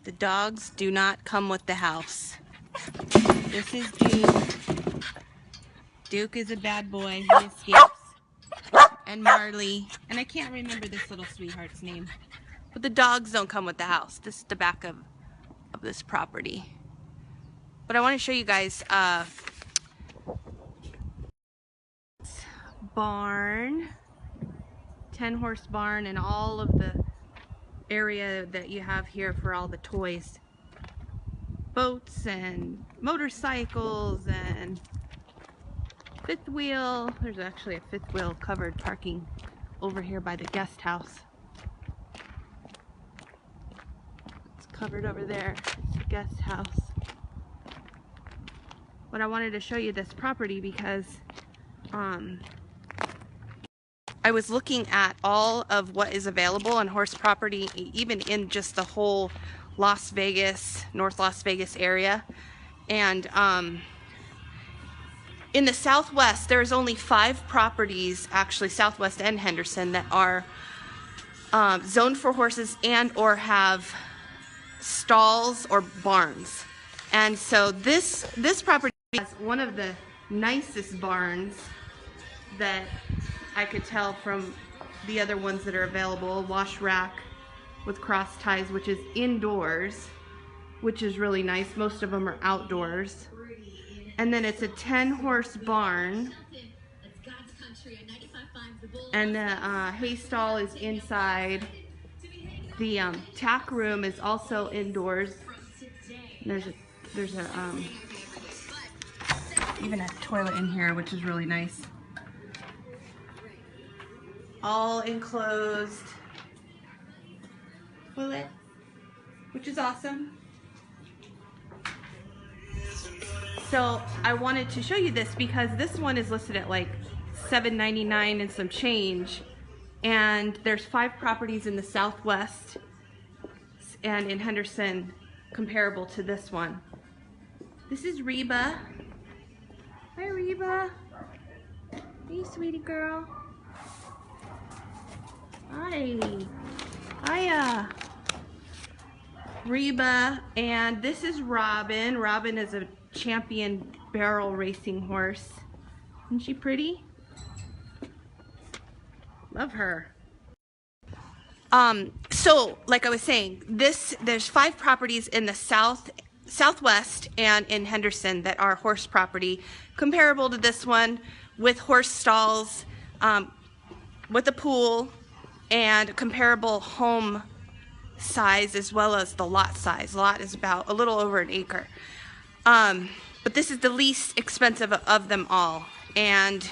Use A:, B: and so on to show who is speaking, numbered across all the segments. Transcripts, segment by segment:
A: The dogs do not come with the house. This is Duke. Duke is a bad boy. He escapes. And Marley. And I can't remember this little sweetheart's name. But the dogs don't come with the house. This is the back of this property. But I want to show you guys barn. 10-horse barn and all of the area that you have here for all the toys. Boats and motorcycles and fifth wheel. There's actually a fifth wheel covered parking over here by the guest house. It's covered over there. It's the guest house. But I wanted to show you this property because I was looking at all of what is available on horse property, even in just the whole Las Vegas, North Las Vegas area. And in the Southwest, there's only 5 properties, actually Southwest and Henderson, that are zoned for horses and or have stalls or barns. And so this property has one of the nicest barns that I could tell from the other ones that are available. Wash rack with cross ties, which is indoors, which is really nice. Most of them are outdoors. And then it's a 10-horse barn. And the hay stall is inside. The tack room is also indoors. There's even a toilet in here, which is really nice. All enclosed toilet, which is awesome. So I wanted to show you this because this one is listed at like $7.99 and some change, and there's 5 properties in the Southwest and in Henderson comparable to this one. This is Reba. Hi, Reba. Hey, sweetie girl. Hi. Hiya. Reba. And this is Robin. Robin is a champion barrel racing horse. Isn't she pretty? Love her. So like I was saying, there's 5 properties in the Southwest and in Henderson that are horse property, comparable to this one, with horse stalls, with a pool, and comparable home size as well as the lot size. Lot is about a little over an acre. But this is the least expensive of them all. And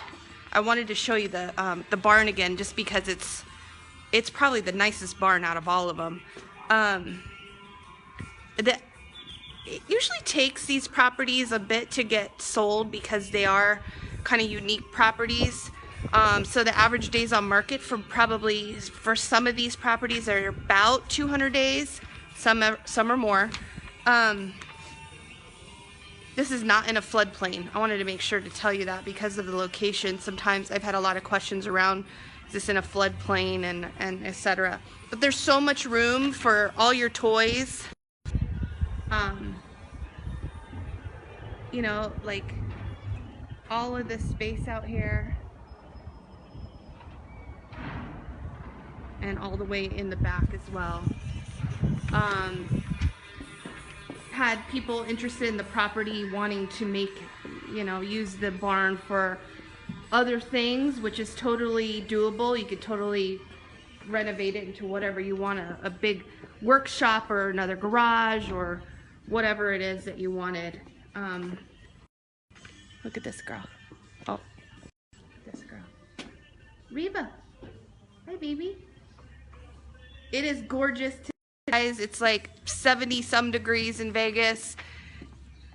A: I wanted to show you the barn again, just because it's probably the nicest barn out of all of them. It usually takes these properties a bit to get sold because they are kind of unique properties. So the average days on market for some of these properties are about 200 days. Some are more. This is not in a floodplain. I wanted to make sure to tell you that because of the location. Sometimes I've had a lot of questions around, is this in a floodplain and etc. But there's so much room for all your toys. You know, like all of this space out here. And all the way in the back as well. Had people interested in the property wanting to make, use the barn for other things, which is totally doable. You could totally renovate it into whatever you want, a big workshop or another garage or whatever it is that you wanted. Look at this girl. Oh, this girl. Reba. Hi, baby. It is gorgeous today, guys. It's like 70 some degrees in Vegas.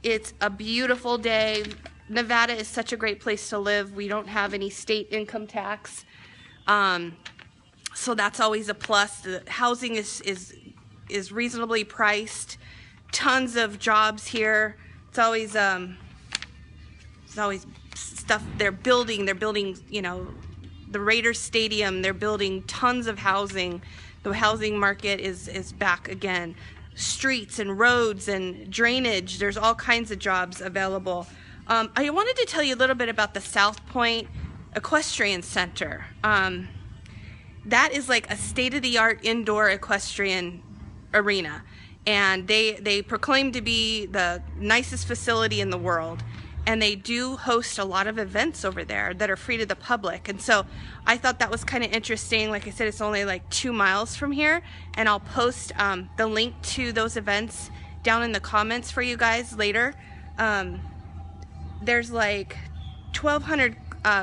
A: It's a beautiful day. Nevada is such a great place to live. We don't have any state income tax. So that's always a plus. The housing is reasonably priced. Tons of jobs here. It's always stuff they're building. They're building, the Raiders Stadium. They're building tons of housing. The housing market is back again. streets and roads and drainage. There's all kinds of jobs available. I wanted to tell you a little bit about the South Point Equestrian Center. That is like a state-of-the-art indoor equestrian arena, and they proclaim to be the nicest facility in the world, and they do host a lot of events over there that are free to the public. And so I thought that was kind of interesting. Like I said, it's only like 2 miles from here, and I'll post the link to those events down in the comments for you guys later. There's like 1,200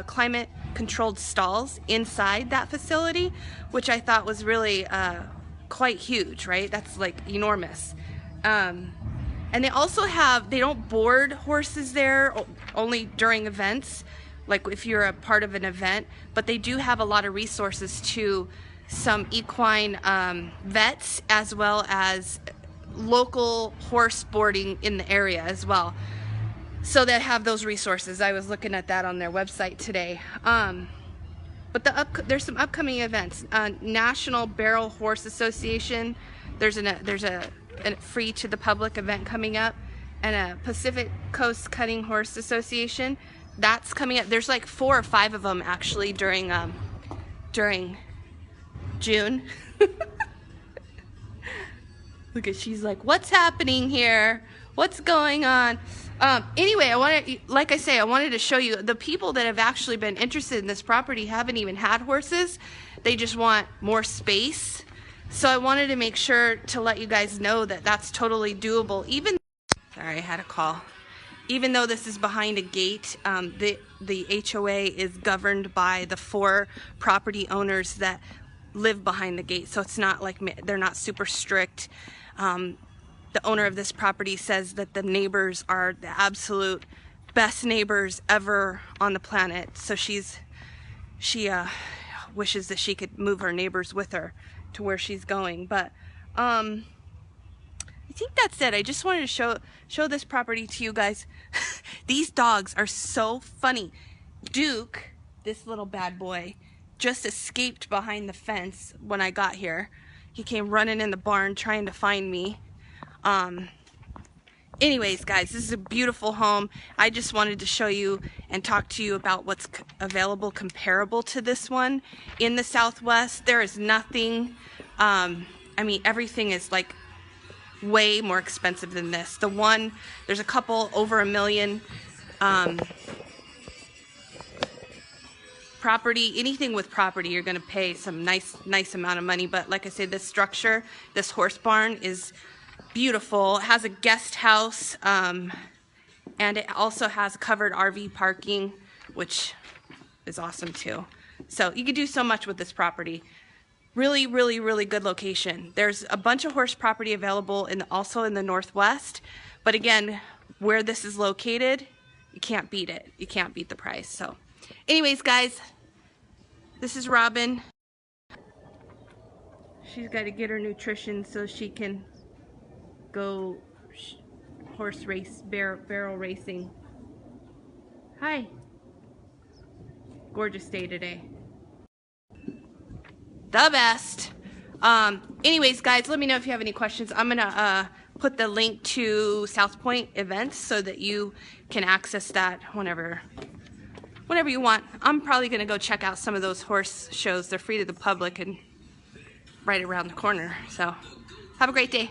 A: climate controlled stalls inside that facility, which I thought was really quite huge, right? That's like enormous. And they also have, they don't board horses there only during events, like if you're a part of an event, but they do have a lot of resources to some equine vets, as well as local horse boarding in the area as well. So they have those resources. I was looking at that on their website today. But there's some upcoming events. National Barrel Horse Association. There's a free to the public event coming up, and a Pacific Coast Cutting Horse Association. That's coming up. There's like 4 or 5 of them actually during June. Look at, she's like, what's happening here? What's going on? Anyway, like I say, I wanted to show you the people that have actually been interested in this property haven't even had horses. They just want more space. So I wanted to make sure to let you guys know that that's totally doable. Sorry, I had a call. Even though this is behind a gate, the HOA is governed by the 4 property owners that live behind the gate. So it's not like they're not super strict. The owner of this property says that the neighbors are the absolute best neighbors ever on the planet. So she wishes that she could move her neighbors with her to where she's going. But I think that's it. I just wanted to show this property to you guys. These dogs are so funny. Duke, this little bad boy, just escaped behind the fence when I got here. He came running in the barn trying to find me. Anyways, guys, this is a beautiful home. I just wanted to show you and talk to you about what's available comparable to this one in the Southwest. There is nothing, I mean, everything is like way more expensive than this. There's a couple over $1 million, property, anything with property, you're going to pay some nice amount of money. But like I said, this structure, this horse barn is beautiful. It has a guest house, and it also has covered RV parking, which is awesome too. So you could do so much with this property. Really, really, really good location. There's a bunch of horse property available also in the Northwest, but again, where this is located, you can't beat it. You can't beat the price. So anyways, guys, this is Robin. She's got to get her nutrition so she can go horse race, barrel racing. Hi. Gorgeous day today. The best. Anyways, guys, let me know if you have any questions. I'm gonna put the link to South Point events so that you can access that whenever you want. I'm probably gonna go check out some of those horse shows. They're free to the public and right around the corner. So have a great day.